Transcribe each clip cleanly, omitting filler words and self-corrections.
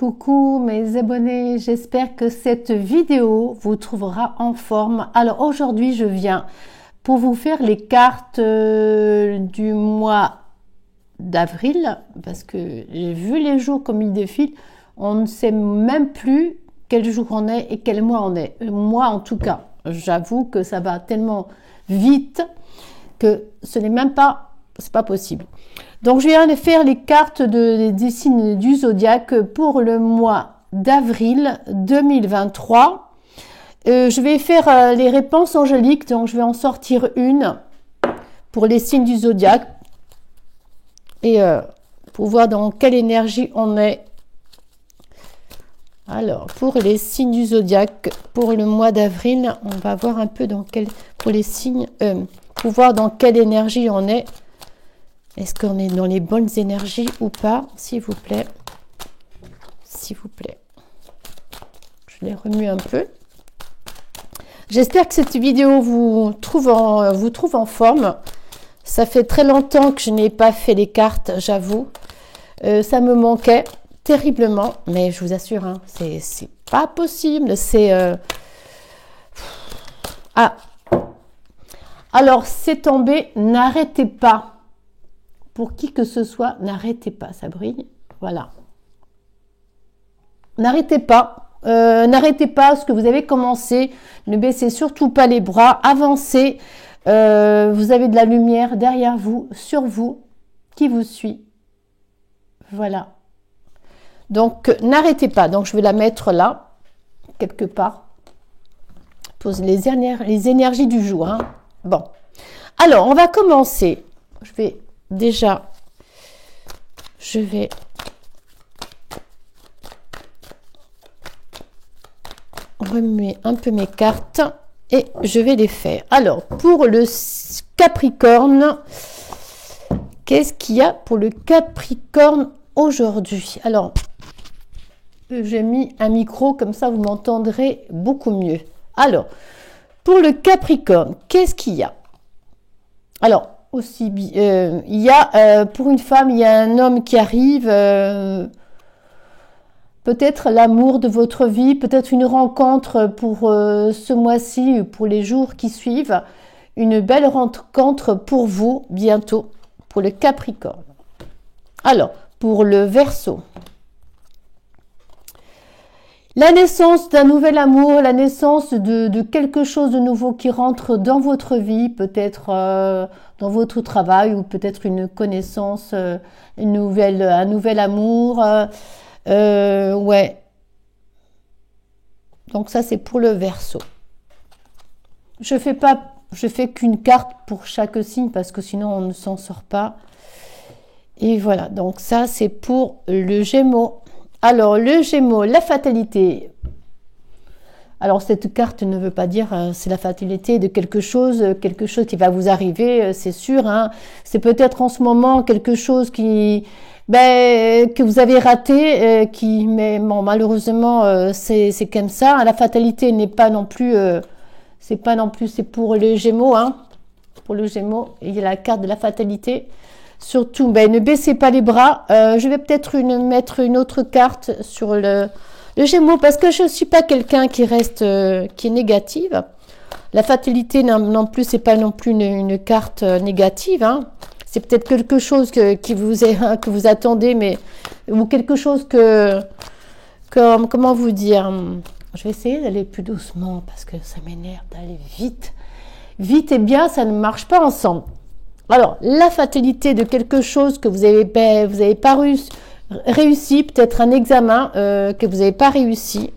Coucou mes abonnés, j'espère que cette vidéo vous trouvera en forme. Alors aujourd'hui je viens pour vous faire les cartes du mois d'avril, parce que j'ai vu les jours comme ils défilent, on ne sait même plus quel jour on est et quel mois on est. Moi en tout cas, j'avoue que ça va tellement vite que ce n'est même pas, c'est pas possible. Donc je viens de faire les cartes des signes du zodiaque pour le mois d'avril 2023. Je vais faire les réponses angéliques, donc je vais en sortir une pour les signes du zodiaque et pour voir dans quelle énergie on est. Alors pour les signes du zodiaque pour le mois d'avril, on va voir un peu dans quel, pour les signes, pour voir dans quelle énergie on est. Est-ce qu'on est dans les bonnes énergies ou pas? S'il vous plaît. S'il vous plaît. Je les remue un peu. J'espère que cette vidéo vous trouve en forme. Ça fait très longtemps que je n'ai pas fait les cartes, j'avoue. Ça me manquait terriblement. Mais je vous assure, hein, c'est pas possible. C'est... Ah. Alors, c'est tombé. N'arrêtez pas. Pour qui que ce soit, n'arrêtez pas, ça brille. Voilà. N'arrêtez pas. N'arrêtez pas ce que vous avez commencé. Ne baissez surtout pas les bras. Avancez. Vous avez de la lumière derrière vous, sur vous, qui vous suit. Voilà. Donc, n'arrêtez pas. Donc, je vais la mettre là, quelque part. Pose les énergies du jour. Hein. Bon. Alors, on va commencer. Déjà, je vais remuer un peu mes cartes et je vais les faire. Alors, pour le Capricorne, qu'est-ce qu'il y a pour le Capricorne aujourd'hui? Alors, j'ai mis un micro, comme ça vous m'entendrez beaucoup mieux. Alors, pour le Capricorne, qu'est-ce qu'il y a? Alors, aussi, il y a pour une femme, il y a un homme qui arrive, peut-être l'amour de votre vie, peut-être une rencontre pour ce mois-ci, pour les jours qui suivent, une belle rencontre pour vous bientôt, pour le Capricorne. Alors, pour le Verseau, la naissance d'un nouvel amour, la naissance de quelque chose de nouveau qui rentre dans votre vie, peut-être dans votre travail ou peut-être une connaissance, un nouvel amour. Ouais. Donc ça c'est pour le Verseau. Je fais qu'une carte pour chaque signe parce que sinon on ne s'en sort pas. Et voilà, donc ça c'est pour le Gémeaux. Alors, le Gémeaux, la fatalité. Alors, cette carte ne veut pas dire c'est la fatalité de quelque chose qui va vous arriver, c'est sûr. Hein. C'est peut-être en ce moment quelque chose que vous avez raté, mais bon, malheureusement, c'est comme ça. La fatalité n'est pas non plus, c'est pour les Gémeaux. Hein. Pour le Gémeaux, il y a la carte de la fatalité. Surtout, ne baissez pas les bras. Je vais peut-être mettre une autre carte sur le Gémeaux parce que je ne suis pas quelqu'un qui est négative. La fatalité non plus, c'est pas non plus une carte négative. Hein. C'est peut-être quelque chose que vous attendez, mais ou quelque chose comment vous dire. Je vais essayer d'aller plus doucement parce que ça m'énerve d'aller vite. Vite et bien, ça ne marche pas ensemble. Alors, la fatalité de quelque chose que vous n'avez pas réussi, peut-être un examen que vous n'avez pas réussi,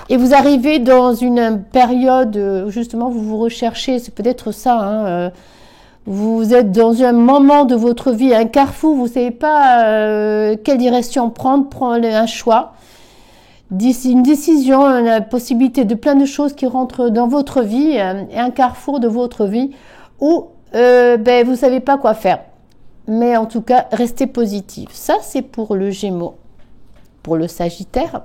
et vous arrivez dans une période où justement vous recherchez, c'est peut-être ça, hein, vous êtes dans un moment de votre vie, un carrefour, vous ne savez pas quelle direction prendre un choix, une décision, la possibilité de plein de choses qui rentrent dans votre vie, et un carrefour de votre vie où vous ne savez pas quoi faire. Mais en tout cas, restez positif. Ça, c'est pour le Gémeaux. Pour le Sagittaire.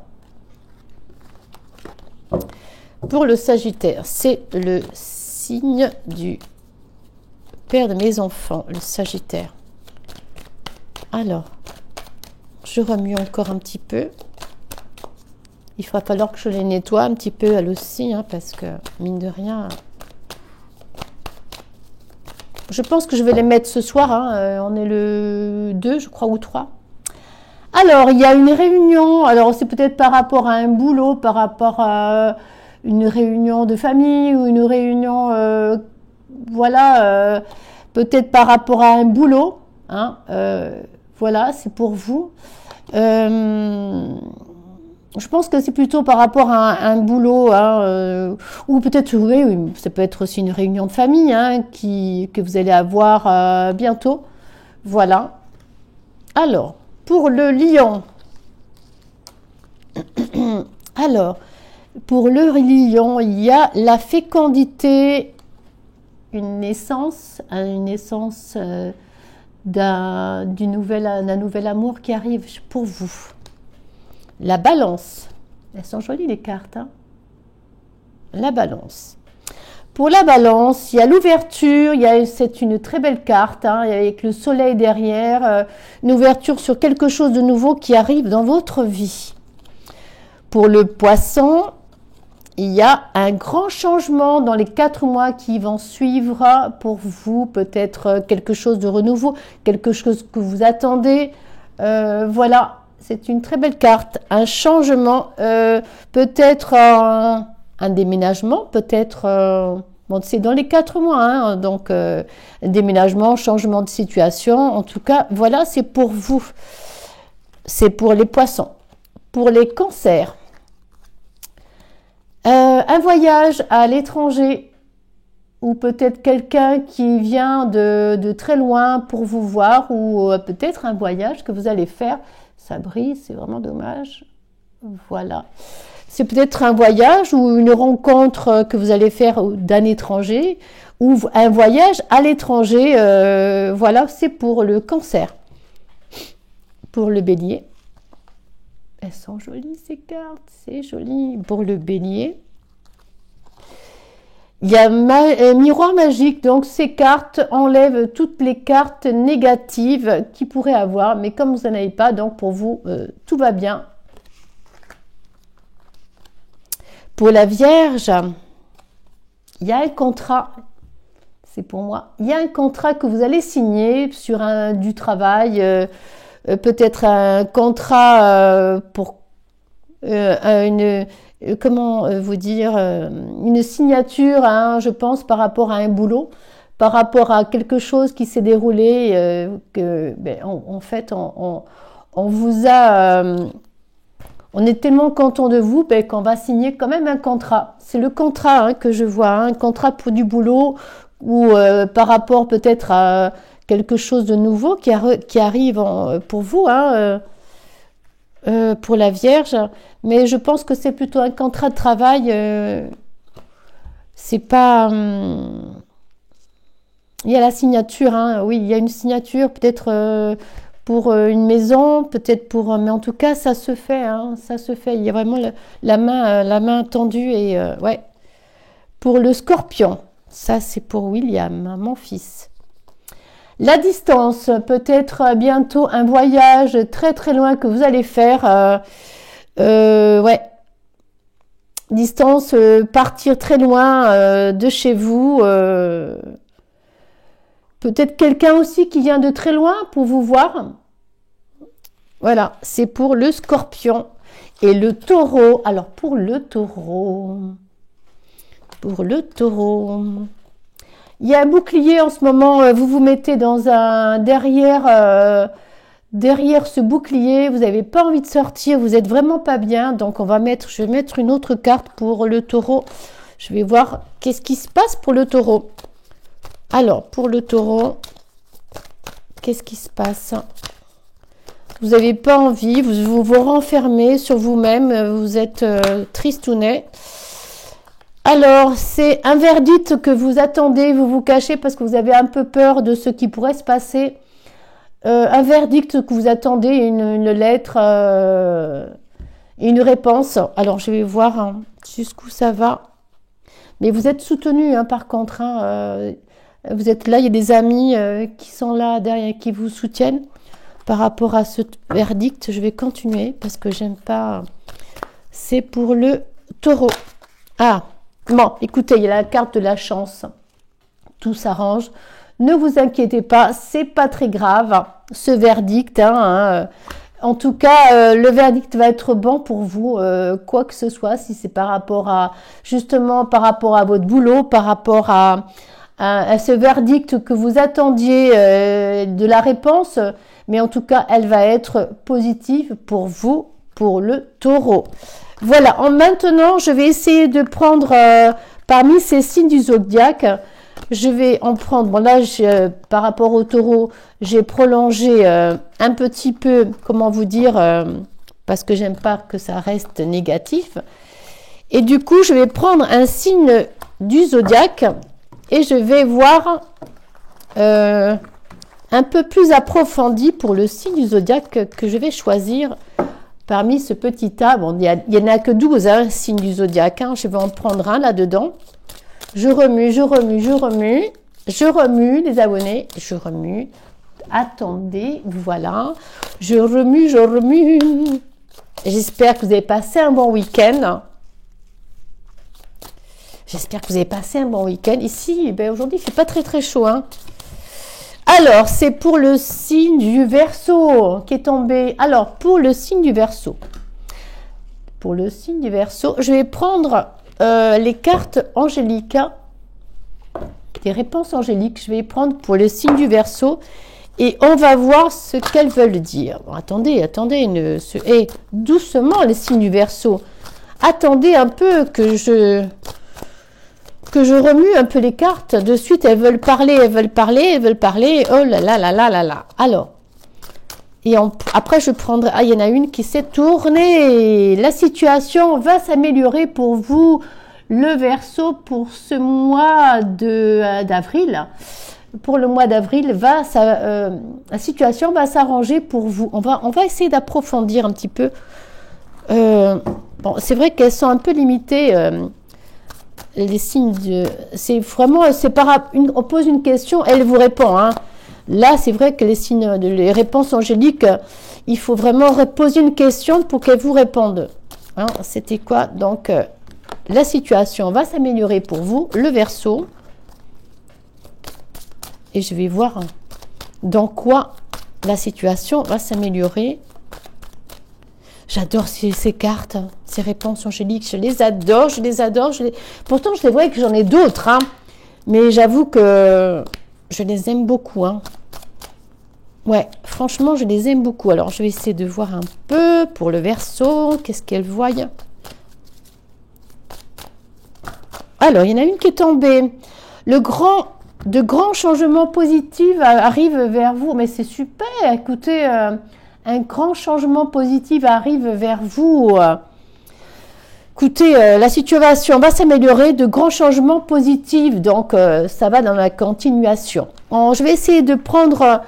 Pour le Sagittaire, c'est le signe du père de mes enfants, le Sagittaire. Alors, je remue encore un petit peu. Il va falloir que je les nettoie un petit peu elles aussi, hein, parce que mine de rien... Je pense que je vais les mettre ce soir, hein, on est le 2, je crois, ou 3. Alors, il y a une réunion, alors c'est peut-être par rapport à un boulot, par rapport à une réunion de famille ou une réunion, voilà, peut-être par rapport à un boulot, hein, voilà, c'est pour vous. Je pense que c'est plutôt par rapport à un boulot, hein, ou peut-être, oui, ça peut être aussi une réunion de famille, hein, que vous allez avoir bientôt. Voilà. Alors, pour le lion, alors, pour le lion, il y a la fécondité, une naissance d'un nouvel amour qui arrive pour vous. La balance, elles sont jolies les cartes, hein. La balance. Pour la balance, il y a l'ouverture, c'est une très belle carte, hein, avec le soleil derrière, une ouverture sur quelque chose de nouveau qui arrive dans votre vie. Pour le poisson, il y a un grand changement dans les 4 mois qui vont suivre pour vous, peut-être quelque chose de renouveau, quelque chose que vous attendez, voilà. C'est une très belle carte, un changement, peut-être un déménagement, peut-être, bon, c'est dans les 4 mois, hein, donc un déménagement, changement de situation, en tout cas, voilà, c'est pour vous, c'est pour les poissons. Pour les cancers, un voyage à l'étranger, ou peut-être quelqu'un qui vient de très loin pour vous voir, ou peut-être un voyage que vous allez faire. Ça brille, c'est vraiment dommage. Voilà. C'est peut-être un voyage ou une rencontre que vous allez faire d'un étranger ou un voyage à l'étranger. Voilà, c'est pour le cancer. Pour le bélier. Elles sont jolies ces cartes, c'est joli. Pour le bélier. Il y a miroir magique, donc ces cartes enlèvent toutes les cartes négatives qu'il pourrait avoir, mais comme vous n'en avez pas, donc pour vous, tout va bien. Pour la Vierge, il y a un contrat, c'est pour moi, il y a un contrat que vous allez signer sur du travail, peut-être un contrat pour comment vous dire, une signature, hein, je pense, par rapport à un boulot, par rapport à quelque chose qui s'est déroulé, en fait, on vous a... on est tellement content de vous qu'on va signer quand même un contrat. C'est le contrat, hein, que je vois, hein, un contrat pour du boulot ou par rapport peut-être à quelque chose de nouveau qui arrive pour vous, hein, pour la Vierge, mais je pense que c'est plutôt un contrat de travail, c'est pas... il y a la signature, hein, oui, il y a une signature, peut-être pour une maison, peut-être pour... mais en tout cas, ça se fait, hein, ça se fait, il y a vraiment la main tendue, et ouais. Pour le Scorpion, ça c'est pour William, hein, mon fils. La distance, peut-être bientôt un voyage très très loin que vous allez faire. Ouais. Distance, partir très loin de chez vous. Peut-être quelqu'un aussi qui vient de très loin pour vous voir. Voilà, c'est pour le Scorpion. Et le Taureau, alors pour le Taureau... Il y a un bouclier en ce moment, vous vous mettez dans un derrière ce bouclier, vous n'avez pas envie de sortir, vous n'êtes vraiment pas bien, donc je vais mettre une autre carte pour le Taureau. Je vais voir qu'est-ce qui se passe pour le Taureau. Alors, pour le Taureau, qu'est-ce qui se passe? Vous n'avez pas envie, vous vous renfermez sur vous-même, vous êtes tristounet. Alors, c'est un verdict que vous attendez, vous vous cachez parce que vous avez un peu peur de ce qui pourrait se passer. Un verdict que vous attendez, une lettre, une réponse. Alors, je vais voir, hein, jusqu'où ça va. Mais vous êtes soutenu, hein, par contre. Hein, vous êtes là, il y a des amis qui sont là derrière, qui vous soutiennent. Par rapport à ce verdict, je vais continuer parce que j'aime pas c'est pour le taureau. Ah, bon, écoutez, il y a la carte de la chance. Tout s'arrange. Ne vous inquiétez pas, c'est pas très grave, ce verdict. En tout cas, le verdict va être bon pour vous, quoi que ce soit, si c'est par rapport à, justement, par rapport à votre boulot, par rapport à ce verdict que vous attendiez de la réponse, mais en tout cas, elle va être positive pour vous, pour le taureau. Voilà, maintenant, je vais essayer de prendre parmi ces signes du zodiaque, je vais en prendre, bon là, par rapport au taureau, j'ai prolongé un petit peu, comment vous dire, parce que j'aime pas que ça reste négatif. Et du coup, je vais prendre un signe du zodiaque et je vais voir un peu plus approfondi pour le signe du zodiaque que je vais choisir parmi ce petit tas. Bon, il n'y en a que 12 signes du zodiaque, je vais en prendre un là-dedans. Je remue, je remue, je remue, je remue les abonnés, je remue. Attendez, voilà. Je remue, je remue. J'espère que vous avez passé un bon week-end. J'espère que vous avez passé un bon week-end. Ici, ben, aujourd'hui, il ne fait pas très très chaud. Alors, c'est pour le signe du Verseau qui est tombé. Alors, pour le signe du Verseau. Pour le signe du Verseau, je vais prendre les cartes angéliques, des réponses angéliques, je vais les prendre pour le signe du Verseau et on va voir ce qu'elles veulent dire. Bon, attendez, doucement les signes du Verseau. Attendez un peu que je remue un peu les cartes. De suite, elles veulent parler, elles veulent parler, elles veulent parler. Oh là là là là là là. Alors, et après, je prendrai... Ah, il y en a une qui s'est tournée. La situation va s'améliorer pour vous, le Verseau, pour ce mois d'avril. Pour le mois d'avril, la situation va s'arranger pour vous. On va essayer d'approfondir un petit peu. Bon, c'est vrai qu'elles sont un peu limitées, les signes de... C'est vraiment... on pose une question, elle vous répond, Là, c'est vrai que les réponses angéliques, il faut vraiment poser une question pour qu'elles vous répondent. C'était quoi? Donc, la situation va s'améliorer pour vous, le Verseau. Et je vais voir dans quoi la situation va s'améliorer. J'adore ces cartes, ces réponses angéliques. Je les adore, je les adore. Pourtant, je les vois que j'en ai d'autres. Mais j'avoue que je les aime beaucoup. Ouais, franchement, je les aime beaucoup. Alors, je vais essayer de voir un peu pour le Verseau. Qu'est-ce qu'elle voit? Alors, il y en a une qui est tombée. De grands changements positifs arrivent vers vous. Mais c'est super. Écoutez, un grand changement positif arrive vers vous. Écoutez, la situation va s'améliorer, de grands changements positifs. Donc, ça va dans la continuation. Je vais essayer de prendre...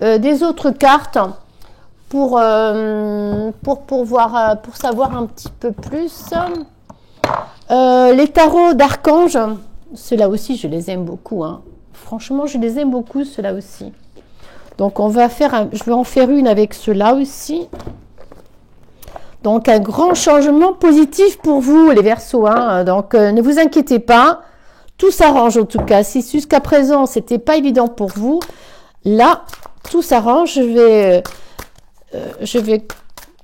des autres cartes pour savoir un petit peu plus. Les tarots d'archanges, ceux-là aussi, je les aime beaucoup. Franchement, je les aime beaucoup, ceux-là aussi. Donc, je vais en faire une avec ceux-là aussi. Donc, un grand changement positif pour vous, les Verseaux. Donc, ne vous inquiétez pas. Tout s'arrange en tout cas. Si jusqu'à présent, c'était pas évident pour vous, là, tout s'arrange. Je vais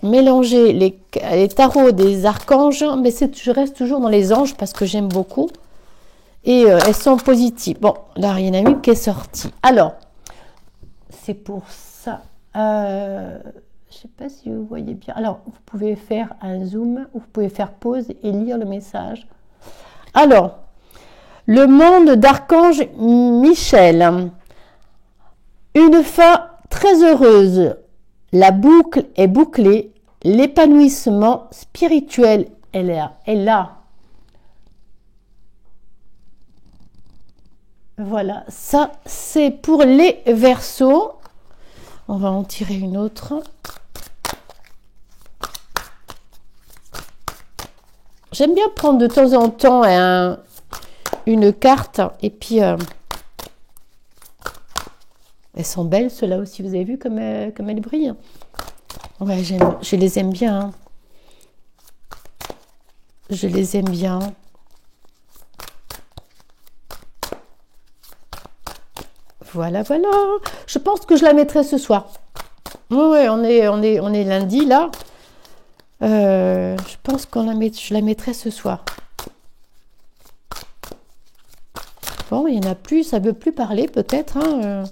mélanger les tarots des archanges, mais je reste toujours dans les anges parce que j'aime beaucoup. Et elles sont positives. Bon, là, il y en a une qui est sortie. Alors, c'est pour ça. Je ne sais pas si vous voyez bien. Alors, vous pouvez faire un zoom, ou vous pouvez faire pause et lire le message. Alors, le monde d'archange Michel. Une fin très heureuse. La boucle est bouclée. L'épanouissement spirituel est là. Voilà, ça c'est pour les Verseaux. On va en tirer une autre. J'aime bien prendre de temps en temps une carte et puis... elles sont belles, ceux-là aussi. Vous avez vu comme elles brillent? Ouais, je les aime bien. Je les aime bien. Voilà, voilà. Je pense que je la mettrai ce soir. Oui, on est lundi là. Je pense je la mettrai ce soir. Bon, il n'y en a plus, ça ne veut plus parler peut-être. Hein,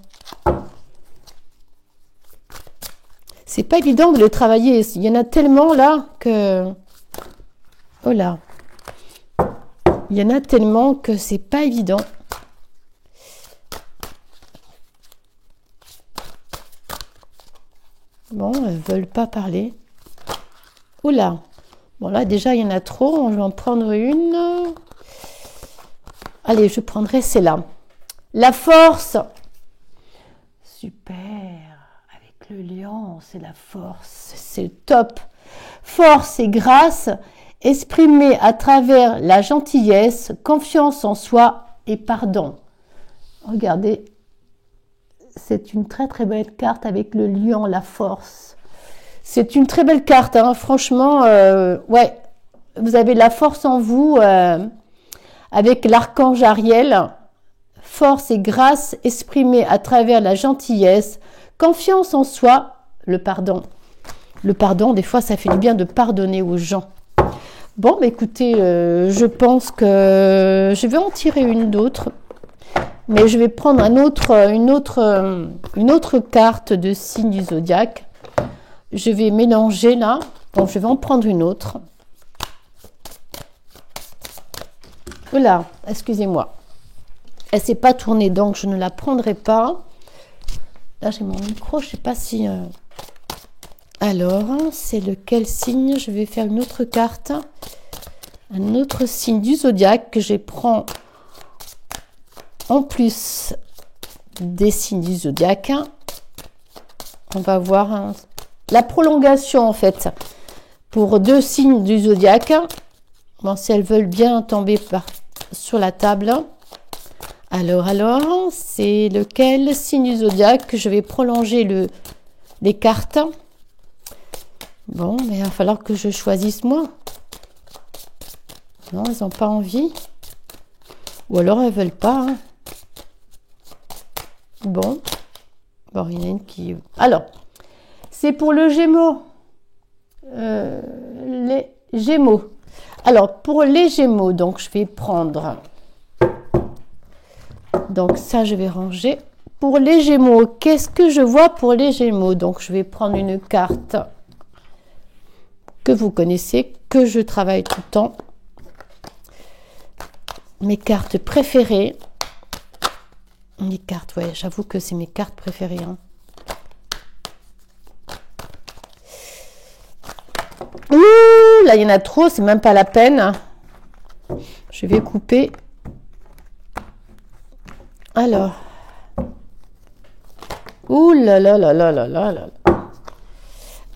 C'est pas évident de les travailler. Il y en a tellement là que... Oh là. Il y en a tellement que c'est pas évident. Bon, elles veulent pas parler. Oula. Bon là déjà il y en a trop. Je vais en prendre une. Allez, je prendrai celle-là. La force. Super. Avec le lion, c'est la force. C'est le top. Force et grâce exprimée à travers la gentillesse, confiance en soi et pardon. Regardez. C'est une très très belle carte avec le lion, la force. C'est une très belle carte, hein. Franchement, ouais. Vous avez la force en vous avec l'archange Ariel. Force et grâce exprimée à travers la gentillesse, confiance en soi, le pardon. Le pardon, des fois, ça fait du bien de pardonner aux gens. Bon, bah, écoutez, je pense que je vais en tirer une d'autre. Mais je vais prendre une autre carte de signe du zodiaque. Je vais mélanger là. Donc, je vais en prendre une autre. Voilà, excusez-moi. Elle ne s'est pas tournée, donc je ne la prendrai pas. Là, j'ai mon micro, je ne sais pas si... Alors, c'est lequel signe? Je vais faire une autre carte. Un autre signe du zodiaque que je prends... En plus des signes du zodiaque, on va voir la prolongation en fait pour 2 signes du zodiaque. Bon, si elles veulent bien tomber sur la table. Alors, c'est lequel signe du zodiaque que je vais prolonger les cartes. Bon, mais il va falloir que je choisisse moi. Non, elles n'ont pas envie. Ou alors elles veulent pas. Hein. Bon, il y en a une qui... Alors, c'est pour le Gémeaux. Les Gémeaux. Alors, pour les Gémeaux, donc je vais prendre... Donc ça, je vais ranger. Pour les Gémeaux, qu'est-ce que je vois pour les Gémeaux? Donc, je vais prendre une carte que vous connaissez, que je travaille tout le temps. Mes cartes préférées. Les cartes, ouais, j'avoue que c'est mes cartes préférées. Hein. Ouh, là, il y en a trop, c'est même pas la peine. Je vais couper. Alors. Ouh là là là là là là là.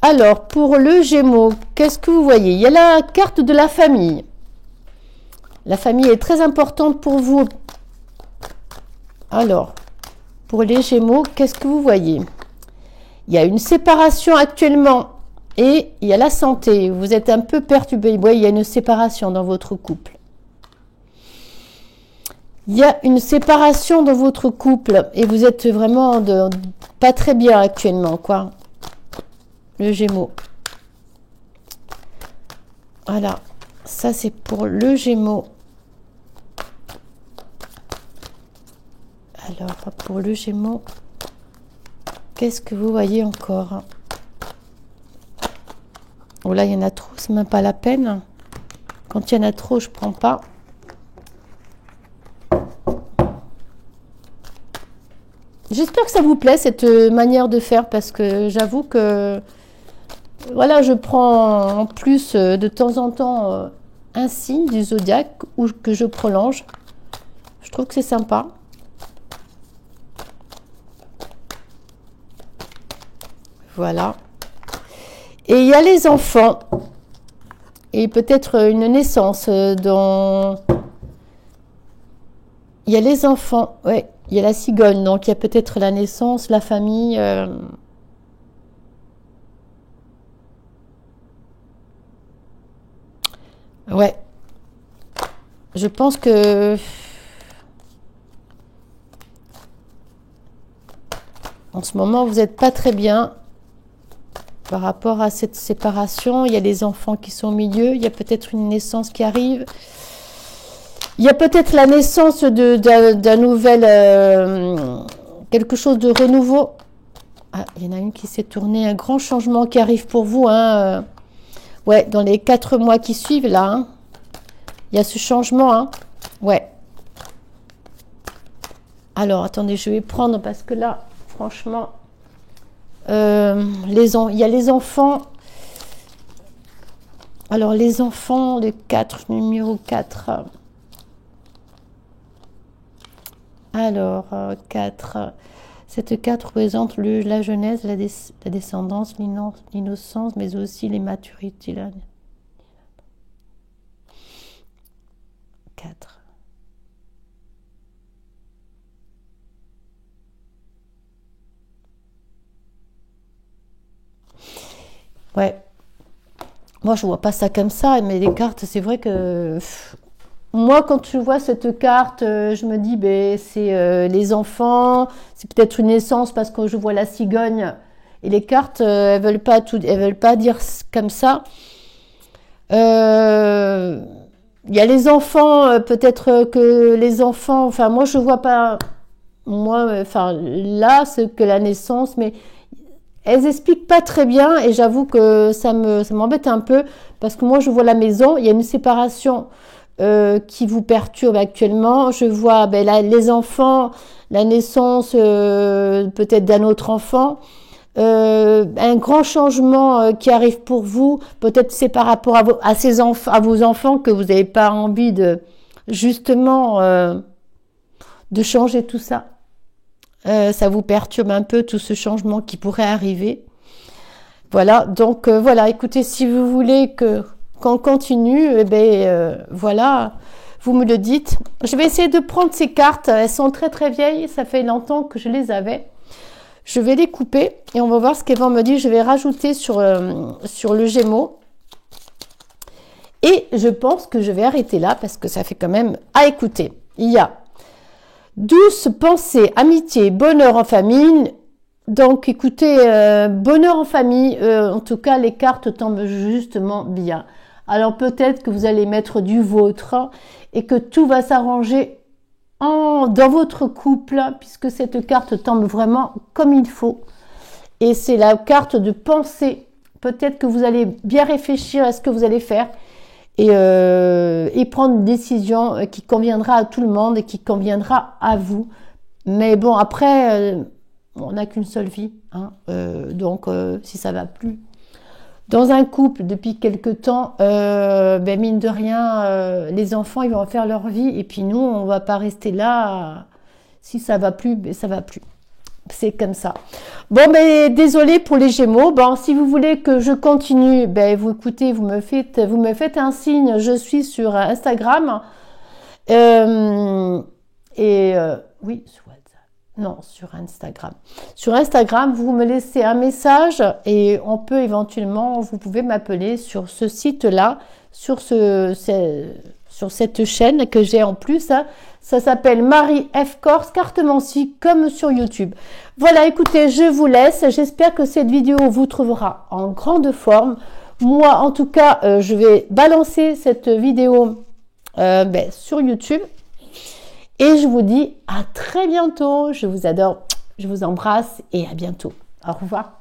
Alors, pour le Gémeaux, qu'est-ce que vous voyez? Il y a la carte de la famille. La famille est très importante pour vous. Alors, pour les Gémeaux, qu'est-ce que vous voyez? Il y a une séparation actuellement et il y a la santé. Vous êtes un peu perturbé. Oui, il y a une séparation dans votre couple. Il y a une séparation dans votre couple et vous êtes vraiment pas très bien actuellement, quoi. Le Gémeaux. Voilà, ça c'est pour le Gémeaux. Alors, pour le Gémeaux, qu'est-ce que vous voyez encore? Oh là, il y en a trop, c'est même pas la peine. Quand il y en a trop, je prends pas. J'espère que ça vous plaît, cette manière de faire, parce que j'avoue que, voilà, je prends en plus de temps en temps un signe du zodiaque ou que je prolonge. Je trouve que c'est sympa. Voilà. Et il y a les enfants. Et peut-être une naissance dans... Il y a les enfants, ouais. Il y a la cigogne, donc il y a peut-être la naissance, la famille. Ouais. je pense que en ce moment, vous n'êtes pas très bien par rapport à cette séparation. Il y a les enfants qui sont au milieu. Il y a peut-être une naissance qui arrive. Il y a peut-être la naissance d'un nouvel... quelque chose de renouveau. Ah, il y en a une qui s'est tournée. Un grand changement qui arrive pour vous. Hein. Ouais, dans les 4 mois qui suivent, là. Hein. Il y a ce changement. Hein. Ouais. Alors, attendez, je vais prendre parce que là, franchement, il y a les enfants. Alors, les enfants, le 4, numéro 4. Alors, 4. Cette carte représente la jeunesse, la descendance, l'innocence, mais aussi les maturités. 4. Ouais. Moi, je vois pas ça comme ça, mais les cartes, c'est vrai que... Moi, quand je vois cette carte, je me dis, ben, c'est les enfants, c'est peut-être une naissance parce que je vois la cigogne. Et les cartes, elles veulent pas dire comme ça. Il y a les enfants, peut-être que les enfants, enfin, moi, je vois pas, moi, enfin, là, c'est que la naissance, mais elles expliquent pas très bien et j'avoue que ça m'embête un peu parce que moi, je vois la maison, il y a une séparation qui vous perturbe actuellement. Je vois ben, les enfants, la naissance peut-être d'un autre enfant, un grand changement qui arrive pour vous. Peut-être c'est par rapport à vos enfants que vous n'avez pas envie de justement de changer tout ça. Ça vous perturbe un peu tout ce changement qui pourrait arriver. Voilà, donc voilà, écoutez, si vous voulez qu'on continue, eh ben, voilà, vous me le dites. Je vais essayer de prendre ces cartes, elles sont très très vieilles, ça fait longtemps que je les avais. Je vais les couper et on va voir ce qu'elles vont me dire. Je vais rajouter sur le Gémeaux. Et je pense que je vais arrêter là parce que ça fait quand même à écouter. Il y a douce pensée, amitié, bonheur en famille. Donc écoutez, bonheur en famille, en tout cas les cartes tombent justement bien. Alors peut-être que vous allez mettre du vôtre et que tout va s'arranger dans votre couple puisque cette carte tombe vraiment comme il faut. Et c'est la carte de pensée. Peut-être que vous allez bien réfléchir à ce que vous allez faire et prendre une décision qui conviendra à tout le monde et qui conviendra à vous. Mais bon, après, on n'a qu'une seule vie. Hein, donc, si ça va plus dans un couple depuis quelque temps, ben mine de rien, les enfants, ils vont faire leur vie. Et puis nous, on va pas rester là. Si ça va plus, ben ça va plus. C'est comme ça. Bon, ben désolé pour les Gémeaux. Bon, si vous voulez que je continue, ben vous écoutez, vous me faites un signe. Je suis sur Instagram. Oui, sur WhatsApp. Non, sur Instagram. Sur Instagram, vous me laissez un message et on peut éventuellement, vous pouvez m'appeler sur ce site-là, sur cette chaîne que j'ai en plus. Hein. Ça s'appelle Marie F. Corse, Cartomancie, comme sur YouTube. Voilà, écoutez, je vous laisse. J'espère que cette vidéo vous trouvera en grande forme. Moi, en tout cas, je vais balancer cette vidéo sur YouTube. Et je vous dis à très bientôt. Je vous adore, je vous embrasse et à bientôt. Au revoir.